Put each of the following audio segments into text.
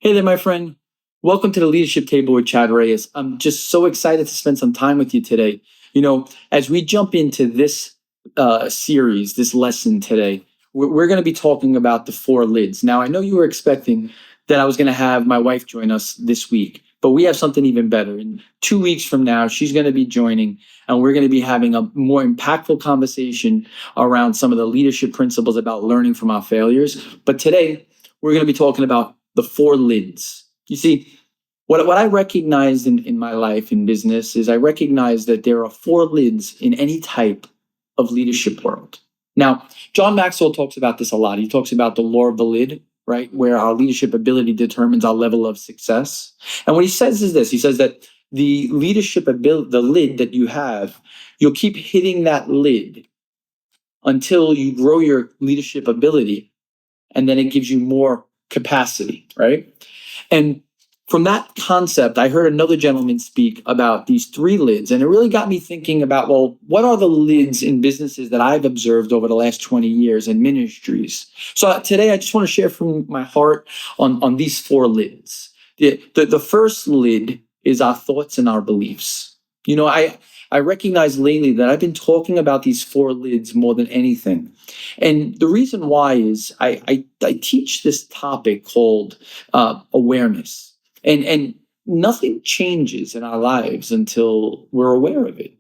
Hey there, my friend. Welcome to the Leadership Table with Chad Reyes. I'm just so excited to spend some time with you today. As we jump into this series, this lesson today, we're going to be talking about the four lids. Now, I know you were expecting that I was going to have my wife join us this week, but we have something even better. In 2 weeks from now, she's going to be joining, and we're going to be having a more impactful conversation around some of the leadership principles about learning from our failures. But today, we're going to be talking about the four lids. You see, what I recognized in my life in business is I recognize that there are four lids in any type of leadership world. Now, John Maxwell talks about this a lot. He talks about the law of the lid, right? Where our leadership ability determines our level of success. And what he says is this. He says that the leadership ability, the lid that you have, you'll keep hitting that lid until you grow your leadership ability, and then it gives you more capacity, right? And from that concept, I heard another gentleman speak about these three lids, and it really got me thinking about, well, what are the lids in businesses that I've observed over the last 20 yees in ministries? So today, I just want to share from my heart on these four lids. The first lid is our thoughts and our beliefs. I recognize lately that I've been talking about these four lids more than anything. And the reason why is I teach this topic called awareness. And nothing changes in our lives until we're aware of it.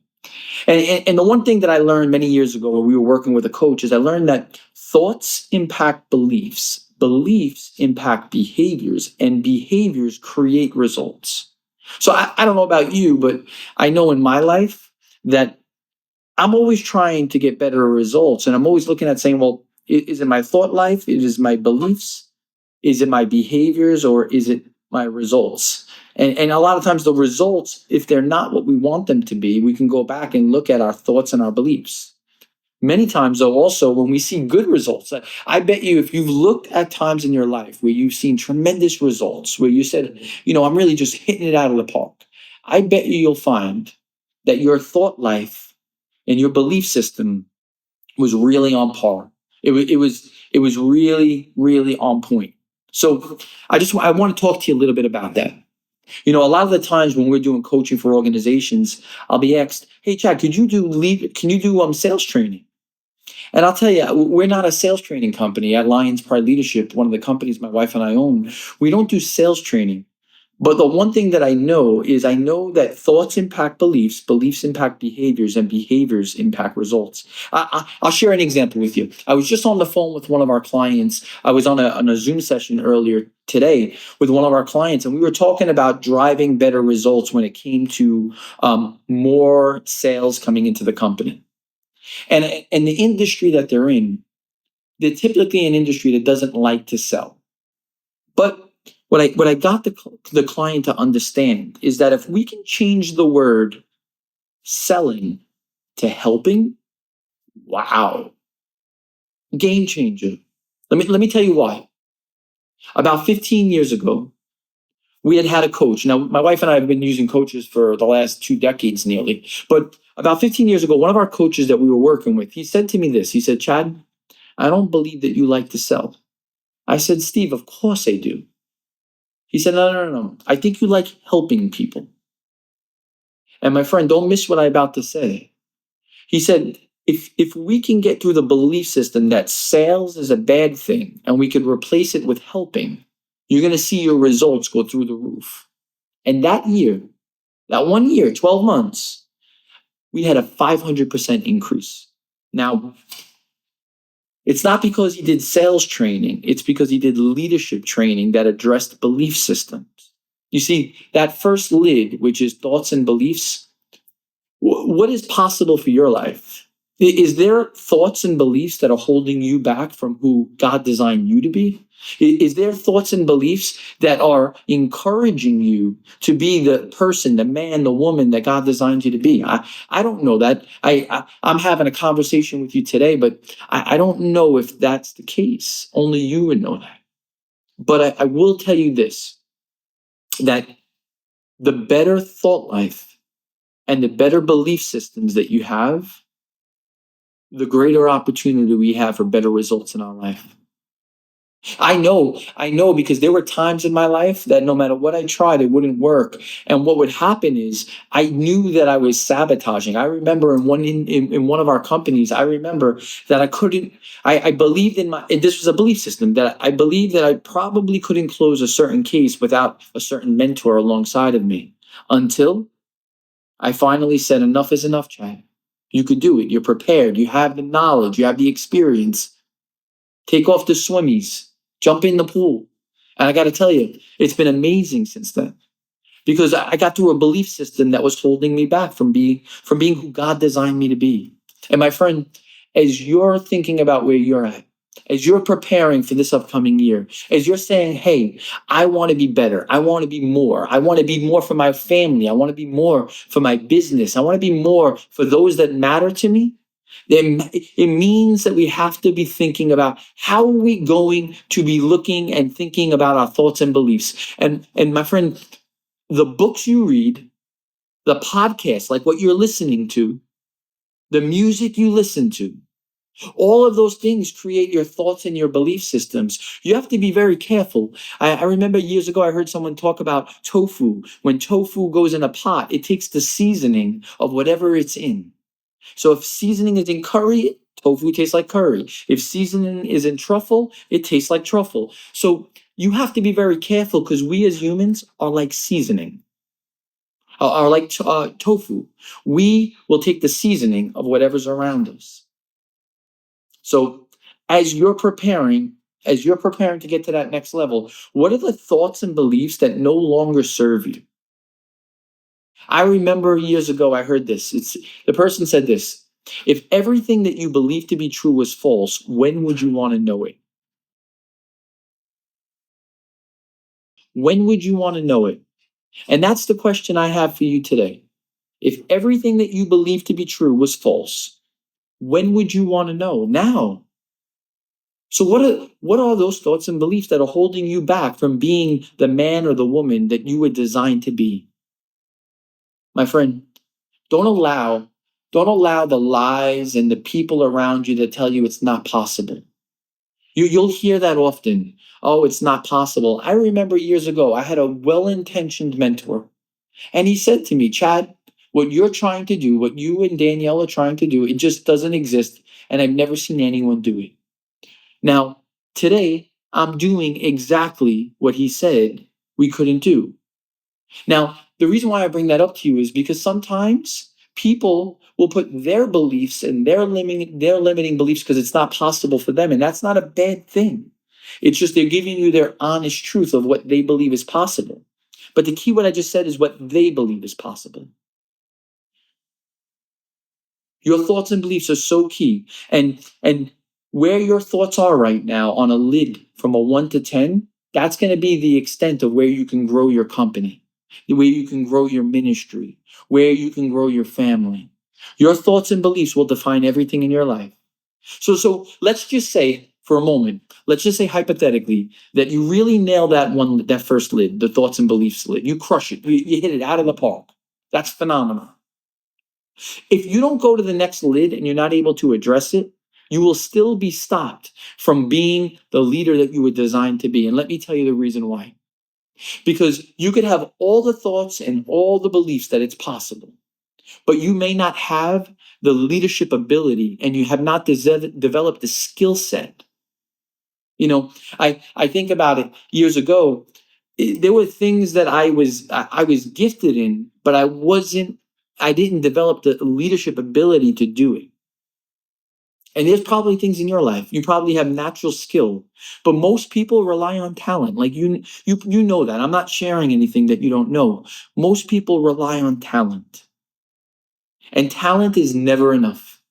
And the one thing that I learned many years ago when we were working with a coach is I learned that thoughts impact beliefs, beliefs impact behaviors, and behaviors create results. So I don't know about you, but I know in my life that I'm always trying to get better results. And I'm always looking at saying, well, is it my thought life? Is it my beliefs? Is it my behaviors, or is it my results? And a lot of times the results, if they're not what we want them to be, we can go back and look at our thoughts and our beliefs. Many times, though, also when we see good results, I bet you if you've looked at times in your life where you've seen tremendous results, where you said, I'm really just hitting it out of the park, I bet you'll find that your thought life and your belief system was really on par. It was really, really on point. So I want to talk to you a little bit about that. A lot of the times when we're doing coaching for organizations, I'll be asked, "Hey, Chad, can you do sales training?" And I'll tell you, we're not a sales training company at Lions Pride Leadership, one of the companies my wife and I own. We don't do sales training. But the one thing that I know is I know that thoughts impact beliefs, beliefs impact behaviors, and behaviors impact results. I'll share an example with you. I was just on the phone with one of our clients. I was on a Zoom session earlier today with one of our clients, and we were talking about driving better results when it came to more sales coming into the company. And the industry that they're typically an industry that doesn't like to sell. But what I got the client to understand is that if we can change the word selling to helping, wow, game changer. Let me tell you why. About 15 years ago, we had a coach. Now, my wife and I have been using coaches for the last 2 decades nearly. But about 15 years ago, one of our coaches that we were working with, he said to me this. He said, "Chad, I don't believe that you like to sell." I said, "Steve, of course I do." He said, "No, no, no, no. I think you like helping people." And my friend, don't miss what I'm about to say. He said, if we can get through the belief system that sales is a bad thing and we could replace it with helping, you're going to see your results go through the roof. And that year, that 1 year, 12 months, we had a 500% increase. Now, it's not because he did sales training. It's because he did leadership training that addressed belief systems. You see, that first lid, which is thoughts and beliefs, what is possible for your life? Is there thoughts and beliefs that are holding you back from who God designed you to be? Is there thoughts and beliefs that are encouraging you to be the person, the man, the woman that God designed you to be? I don't know that. I'm having a conversation with you today, but I don't know if that's the case. Only you would know that. But I will tell you this, that the better thought life and the better belief systems that you have, the greater opportunity we have for better results in our life. I know, because there were times in my life that no matter what I tried, it wouldn't work. And what would happen is I knew that I was sabotaging. I remember in one of our companies, I remember that I couldn't, I believed in my, and this was a belief system that I believed that I probably couldn't close a certain case without a certain mentor alongside of me until I finally said, enough is enough, Chad. You could do it. You're prepared. You have the knowledge. You have the experience. Take off the swimmies, jump in the pool. And I got to tell you, it's been amazing since then because I got through a belief system that was holding me back from being who God designed me to be. And my friend, as you're thinking about where you're at, as you're preparing for this upcoming year, as you're saying, hey, I want to be better. I want to be more. I want to be more for my family. I want to be more for my business. I want to be more for those that matter to me. Then it means that we have to be thinking about how are we going to be looking and thinking about our thoughts and beliefs. And my friend, the books you read, the podcasts, like what you're listening to, the music you listen to, all of those things create your thoughts and your belief systems. You have to be very careful. I remember years ago, I heard someone talk about tofu. When tofu goes in a pot, it takes the seasoning of whatever it's in. So if seasoning is in curry, tofu tastes like curry. If seasoning is in truffle, it tastes like truffle. So you have to be very careful because we as humans are like seasoning, are like tofu. We will take the seasoning of whatever's around us. So as you're preparing, as you're preparing to get to that next level, what are the thoughts and beliefs that no longer serve you? I remember years ago I heard this. It's the person said this. If everything that you believe to be true was false, when would you want to know it? When would you want to know it? And that's the question I have for you today. If everything that you believe to be true was false, when would you want to know? Now. So what are those thoughts and beliefs that are holding you back from being the man or the woman that you were designed to be? My friend, don't allow don't allow the lies and the people around you that tell you it's not possible. You'll hear that often. Oh, it's not possible. I remember years ago, I had a well-intentioned mentor, and he said to me, Chad, what you're trying to do, what you and Danielle are trying to do, it just doesn't exist, and I've never seen anyone do it. Now, today, I'm doing exactly what he said we couldn't do. Now, the reason why I bring that up to you is because sometimes people will put their beliefs and their limiting beliefs because it's not possible for them, and that's not a bad thing. It's just they're giving you their honest truth of what they believe is possible. But the key, what I just said, is what they believe is possible. Your thoughts and beliefs are so key. And where your thoughts are right now on a lid from a 1 to 10, that's going to be the extent of where you can grow your company, where you can grow your ministry, where you can grow your family. Your thoughts and beliefs will define everything in your life. So let's just say for a moment, let's just say hypothetically that you really nail that first lid, the thoughts and beliefs lid. You crush it. You hit it out of the park. That's phenomenal. If you don't go to the next lid and you're not able to address it, you will still be stopped from being the leader that you were designed to be. And let me tell you the reason why. Because you could have all the thoughts and all the beliefs that it's possible, but you may not have the leadership ability and you have not developed the skill set. I think about it years ago. There were things that I was gifted in, but I didn't develop the leadership ability to do it. And there's probably things in your life you probably have natural skill, but most people rely on talent. Like you know that. I'm not sharing anything that you don't know. Most people rely on talent, and talent is never enough.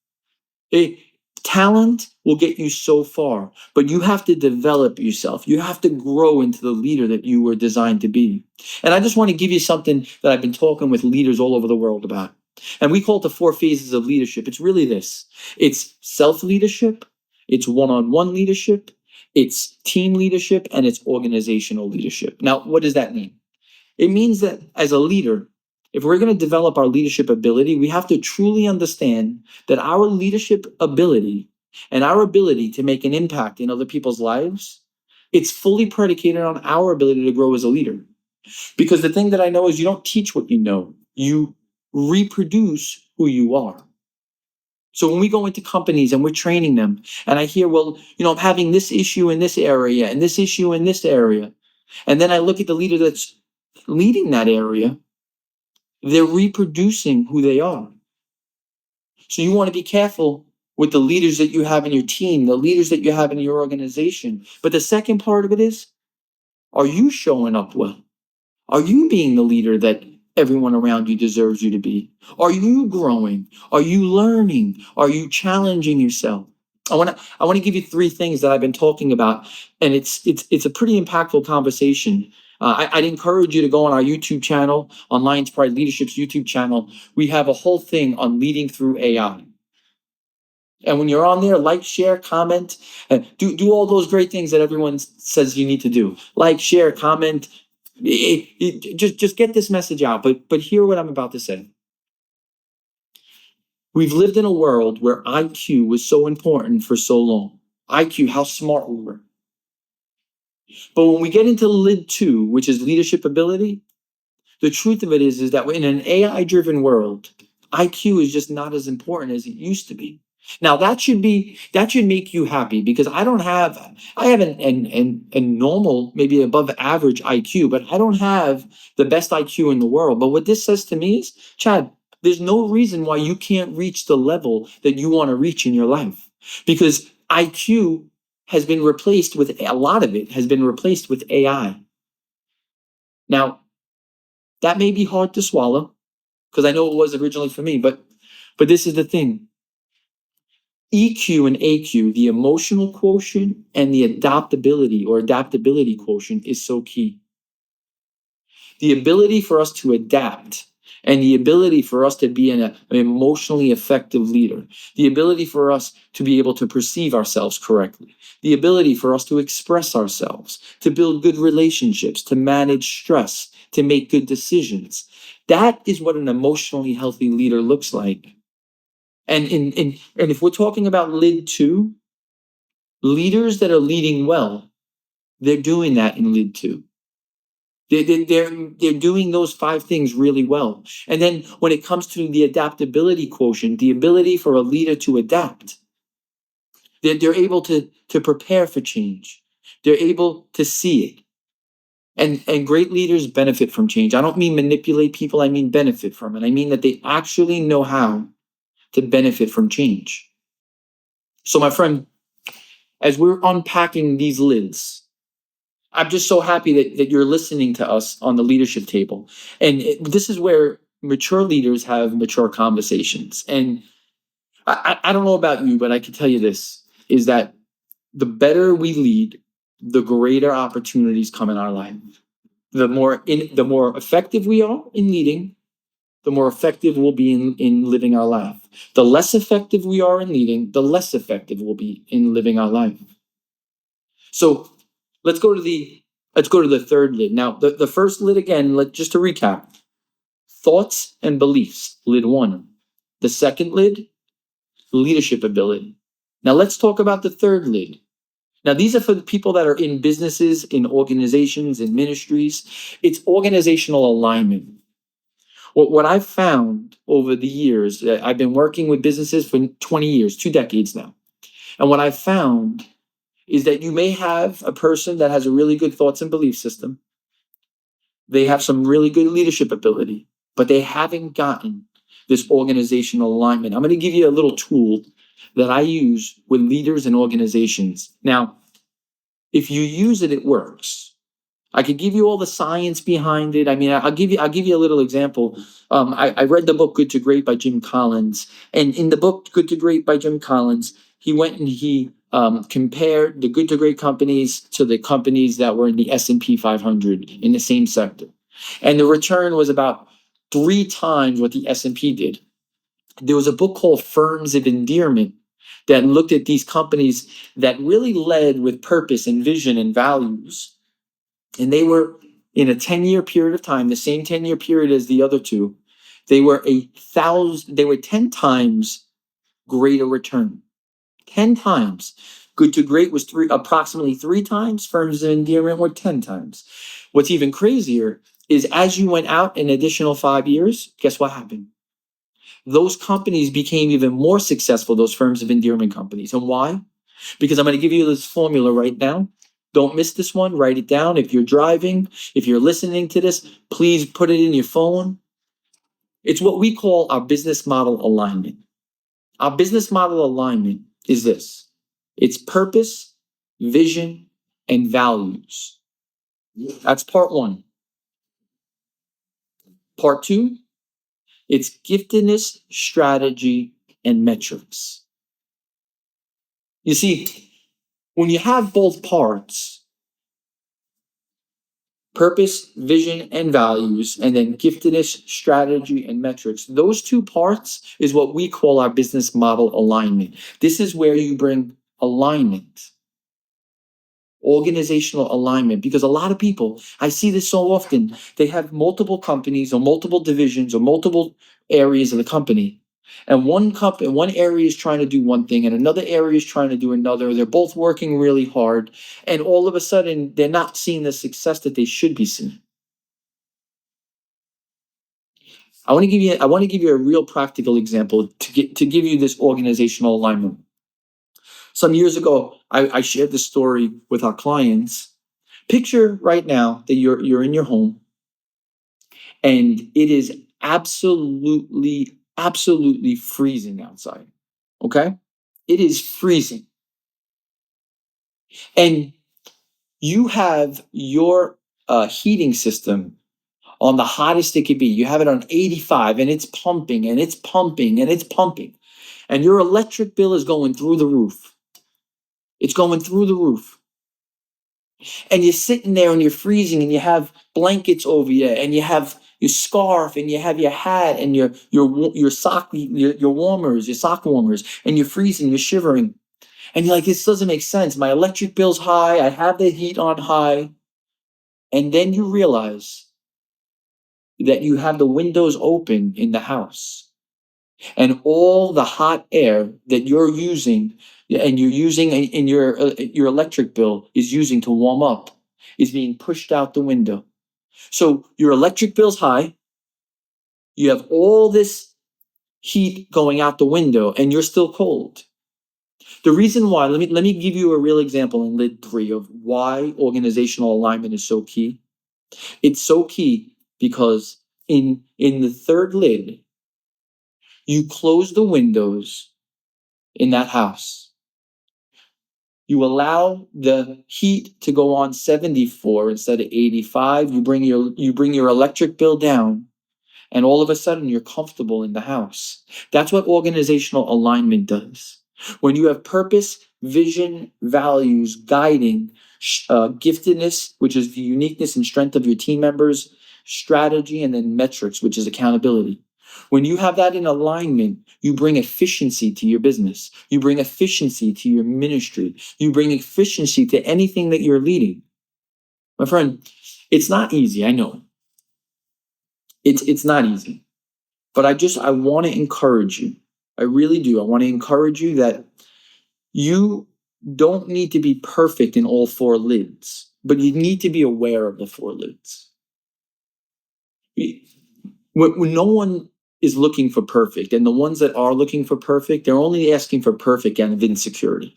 It, Talent will get you so far, but you have to develop yourself. You have to grow into the leader that you were designed to be. And I just want to give you something that I've been talking with leaders all over the world about. And we call it the 4 phases of leadership. It's really this. It's self-leadership, it's one-on-one leadership, it's team leadership, and it's organizational leadership. Now, what does that mean? It means that as a leader, if we're going to develop our leadership ability, we have to truly understand that our leadership ability and our ability to make an impact in other people's lives It's fully predicated on our ability to grow as a leader. Because the thing that I know is you don't teach what you know, you reproduce who you are. So when we go into companies and we're training them, and I hear, well, I'm having this issue in this area and this issue in this area. And then I look at the leader that's leading that area, they're reproducing who they are. So you want to be careful with the leaders that you have in your team, the leaders that you have in your organization. But the second part of it is, are you showing up well? Are you being the leader that everyone around you deserves you to be? Are you growing? Are you learning? Are you challenging yourself? I want to give you three things that I've been talking about, and it's a pretty impactful conversation. I'd encourage you to go on our YouTube channel, on Lions Pride Leadership's YouTube channel. We have a whole thing on leading through AI. And when you're on there, like, share, comment, do all those great things that everyone says you need to do. Like, share, comment. Just get this message out. But hear what I'm about to say. We've lived in a world where IQ was so important for so long. IQ, how smart we were. But when we get into lid 2, which is leadership ability, the truth of it is that in an AI-driven world, IQ is just not as important as it used to be. Now that should make you happy, because I have a normal, maybe above average IQ, but I don't have the best IQ in the world. But what this says to me is, Chad, there's no reason why you can't reach the level that you want to reach in your life, because IQ has been replaced with, a lot of it has been replaced with AI. Now, that may be hard to swallow, because I know it was originally for me, but this is the thing. EQ and AQ, the emotional quotient and the adaptability quotient, is so key. The ability for us to adapt and the ability for us to be an emotionally effective leader, the ability for us to be able to perceive ourselves correctly, the ability for us to express ourselves, to build good relationships, to manage stress, to make good decisions. That is what an emotionally healthy leader looks like. And if we're talking about lid 2, leaders that are leading well, they're doing that in lid 2. They're doing those 5 things really well. And then when it comes to the adaptability quotient, the ability for a leader to adapt, they're able to prepare for change. They're able to see it. And great leaders benefit from change. I don't mean manipulate people, I mean benefit from it. I mean that they actually know how to benefit from change. So my friend, as we're unpacking these lids, I'm just so happy that you're listening to us on the leadership table. And this is where mature leaders have mature conversations. And I don't know about you, but I can tell you this, is that the better we lead, the greater opportunities come in our life. The more effective we are in leading, the more effective we'll be in living our life. The less effective we are in leading, the less effective we'll be in living our life. So let's go to the third lid. Now, the first lid, again, just to recap: thoughts and beliefs, lid 1. The second lid, leadership ability. Now let's talk about the third lid. Now, these are for the people that are in businesses, in organizations, in ministries. It's organizational alignment. What I've found over the years, I've been working with businesses for 20 years, 2 decades now. And what I've found is that you may have a person that has a really good thoughts and belief system. They have some really good leadership ability, but they haven't gotten this organizational alignment. I'm going to give you a little tool that I use with leaders and organizations. Now, if you use it, it works. I could give you all the science behind it. I mean, I'll give you a little example. I read the book Good to Great by Jim Collins, and in the book Good to Great by Jim Collins, he went and he compared the good to great companies to the companies that were in the S&P 500 in the same sector, and the return was about 3 times what the S&P did. There was a book called Firms of Endearment that looked at these companies that really led with purpose and vision and values. And they were, in a 10-year period of time, the same 10-year period as the other two, they were 10 times greater return. 10 times. Good to great was approximately 3 times. Firms of endearment were 10 times. What's even crazier is as you went out an additional 5 years, guess what happened? Those companies became even more successful, those firms of endearment companies. And why? Because I'm going to give you this formula right now. Don't miss this one. Write it down. If you're driving, if you're listening to this, please put it in your phone. It's what we call our business model alignment. Our business model alignment is this: it's purpose, vision, and values. That's part one. Part two, it's giftedness, strategy, and metrics. You see, when you have both parts, purpose, vision, and values, and then giftedness, strategy, and metrics, those two parts is what we call our business model alignment. This is where you bring alignment, organizational alignment, because a lot of people, I see this so often, they have multiple companies or multiple divisions or multiple areas of the company. And one area is trying to do one thing and another area is trying to do another. They're both working really hard. And all of a sudden, they're not seeing the success that they should be seeing. I want to give you a real practical example to give you this organizational alignment. Some years ago, I shared this story with our clients. Picture right now that you're in your home and it is absolutely freezing outside. Okay? It is freezing. And you have your heating system on the hottest it could be. You have it on 85 and it's pumping and it's pumping and it's pumping. And your electric bill is going through the roof. It's going through the roof. And you're sitting there and you're freezing and you have blankets over you and you have your scarf and you have your hat and your warmers, your sock warmers, and you're freezing, you're shivering. And you're like, this doesn't make sense. My electric bill's high. I have the heat on high. And then you realize that you have the windows open in the house and all the hot air that you're using and you're using in your electric bill is using to warm up is being pushed out the window. So your electric bill's high. You have all this heat going out the window and you're still cold. The reason why, let me give you a real example in lid 3 of why organizational alignment is so key. It's so key because in the third lid, you close the windows in that house. You allow the heat to go on 74 instead of 85. You bring your electric bill down, and all of a sudden you're comfortable in the house. That's what organizational alignment does. When you have purpose, vision, values, guiding, giftedness, which is the uniqueness and strength of your team members, strategy, and then metrics, which is accountability. When you have that in alignment, you bring efficiency to your business. You bring efficiency to your ministry. You bring efficiency to anything that you're leading. My friend, it's not easy. I know. It's not easy. But I want to encourage you. I really do. I want to encourage you that you don't need to be perfect in all 4 lids, but you need to be aware of the 4 lids. When no one is looking for perfect, and the ones that are looking for perfect, they're only asking for perfect out of insecurity.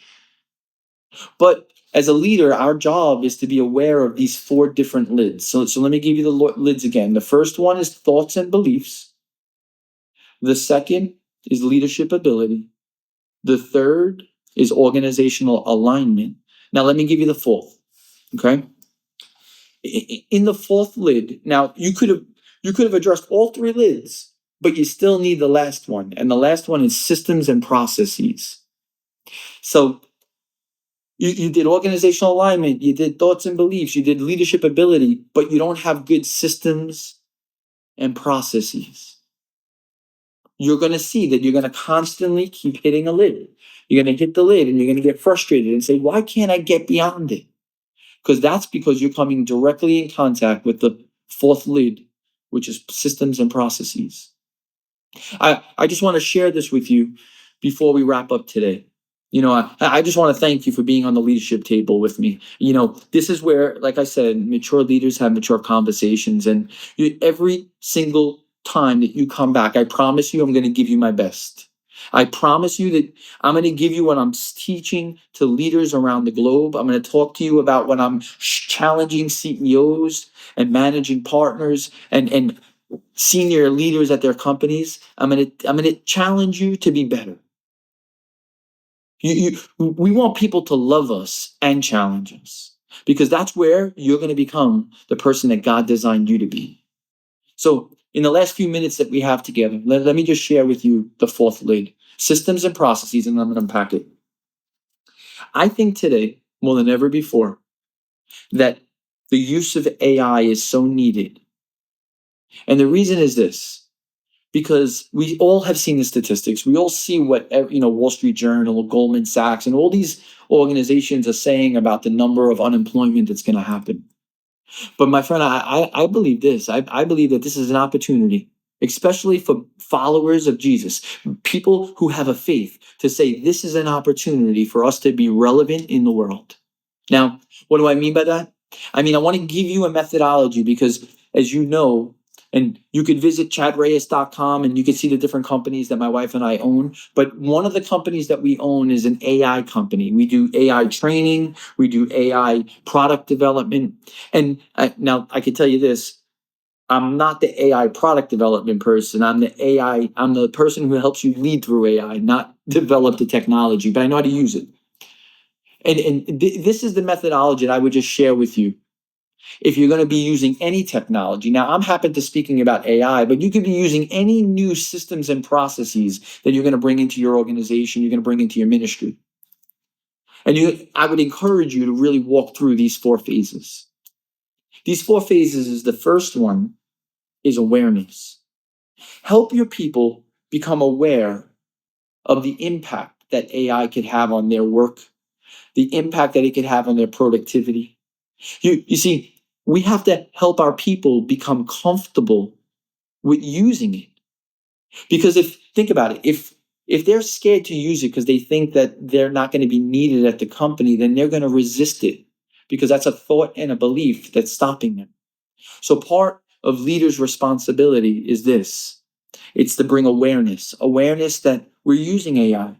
But as a leader, our job is to be aware of these 4 different lids. So let me give you the lids again. The first one is thoughts and beliefs. The second is leadership ability. The third is organizational alignment. Now, let me give you the fourth. Okay. In the fourth lid, now you could have addressed all 3 lids, but you still need the last one. And the last one is systems and processes. So you did organizational alignment, you did thoughts and beliefs, you did leadership ability, but you don't have good systems and processes. You're going to see that you're going to constantly keep hitting a lid. You're going to hit the lid and you're going to get frustrated and say, why can't I get beyond it? Because you're coming directly in contact with the 4th lid, which is systems and processes. I just want to share this with you before we wrap up today. I just want to thank you for being on the leadership table with me. This is where, like I said, mature leaders have mature conversations. And every single time that you come back, I promise you, I'm going to give you my best. I promise you that I'm going to give you what I'm teaching to leaders around the globe. I'm going to talk to you about when I'm challenging CEOs and managing partners and senior leaders at their companies. I'm going to challenge you to be better. We want people to love us and challenge us because that's where you're going to become the person that God designed you to be. So, in the last few minutes that we have together, let me just share with you the fourth lid: systems and processes, and I'm going to unpack it. I think today, more than ever before, that the use of AI is so needed. And the reason is this: because we all have seen the statistics. We all see what Wall Street Journal, Goldman Sachs, and all these organizations are saying about the number of unemployment that's going to happen. But my friend, I believe this. I believe that this is an opportunity, especially for followers of Jesus, people who have a faith, to say this is an opportunity for us to be relevant in the world. Now, what do I mean by that? I mean, I want to give you a methodology because, as you know, and you could visit chadreyes.com and you can see the different companies that my wife and I own. But one of the companies that we own is an AI company. We do AI training, we do AI product development. And now I can tell you this: I'm not the AI product development person. I'm the person who helps you lead through AI, not develop the technology, but I know how to use it. And this is the methodology that I would just share with you if you're going to be using any technology. Now, I'm happy to speaking about AI, but you could be using any new systems and processes that you're going to bring into your organization, you're going to bring into your ministry. And I would encourage you to really walk through these four phases. These four phases is the first one is awareness. Help your people become aware of the impact that AI could have on their work, the impact that it could have on their productivity. You see, we have to help our people become comfortable with using it. Because think about it, if they're scared to use it because they think that they're not going to be needed at the company, then they're going to resist it because that's a thought and a belief that's stopping them. So part of leaders' responsibility is this: it's to bring awareness that we're using AI.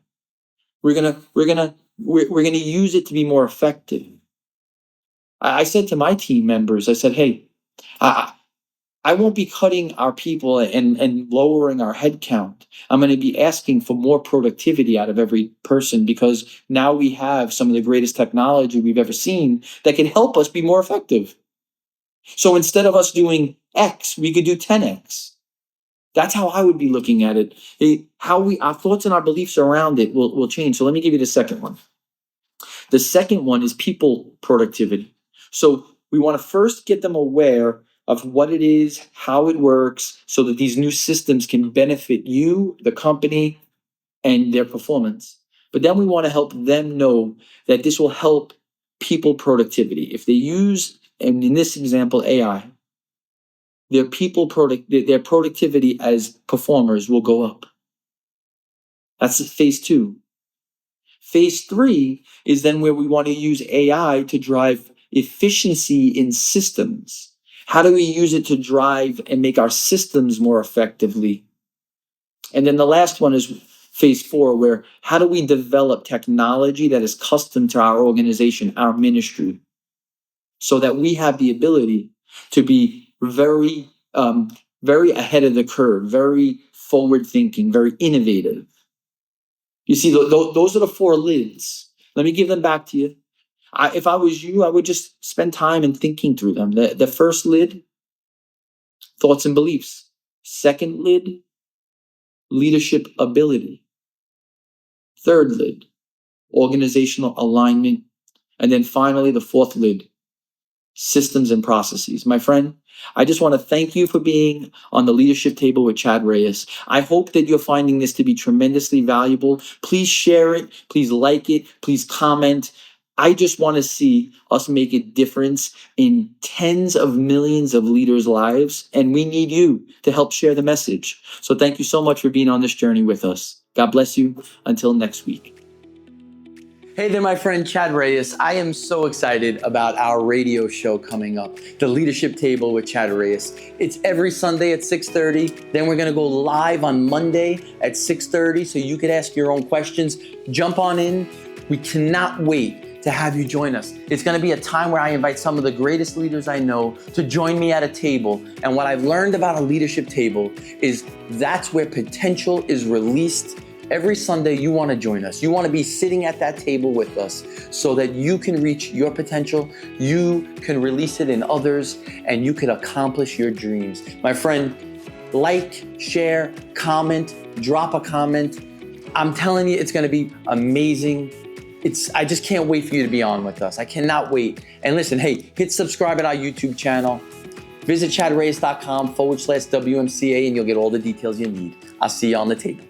We're gonna use it to be more effective. I said to my team members, I said, hey, I, I won't be cutting our people and lowering our head count. I'm going to be asking for more productivity out of every person because now we have some of the greatest technology we've ever seen that can help us be more effective. So instead of us doing X, we could do 10X. That's how I would be looking at it. Our thoughts and our beliefs around it will change. So let me give you the second one. The second one is people productivity. So we want to first get them aware of what it is, how it works, so that these new systems can benefit you, the company, and their performance. But then we want to help them know that this will help people productivity. If they use, and in this example, AI, their productivity as performers will go up. That's phase 2. Phase 3 is then where we want to use AI to drive efficiency in systems. How do we use it to drive and make our systems more effectively? And then the last one is phase 4, where how do we develop technology that is custom to our organization, our ministry, so that we have the ability to be very ahead of the curve, very forward thinking, very innovative. You see, those are the 4 lids. Let me give them back to you. If I was you, I would just spend time in thinking through them. The first lid, thoughts and beliefs. Second lid, leadership ability. Third lid, organizational alignment. And then finally, the fourth lid, systems and processes. My friend, I just want to thank you for being on the leadership table with Chad Reyes. I hope that you're finding this to be tremendously valuable. Please share it. Please like it. Please comment. I just want to see us make a difference in tens of millions of leaders' lives, and we need you to help share the message. So thank you so much for being on this journey with us. God bless you. Until next week. Hey there, my friend Chad Reyes. I am so excited about our radio show coming up, The Leadership Table with Chad Reyes. It's every Sunday at 6:30. Then we're going to go live on Monday at 6:30 so you could ask your own questions. Jump on in. We cannot wait to have you join us. It's going to be a time where I invite some of the greatest leaders I know to join me at a table. And what I've learned about a leadership table is that's where potential is released. Every Sunday, you want to join us. You want to be sitting at that table with us so that you can reach your potential, you can release it in others, and you can accomplish your dreams. My friend, like, share, comment, drop a comment. I'm telling you, it's going to be amazing. I just can't wait for you to be on with us. I cannot wait. And listen, hey, hit subscribe at our YouTube channel. Visit chadrayes.com/WMCA and you'll get all the details you need. I'll see you on the table.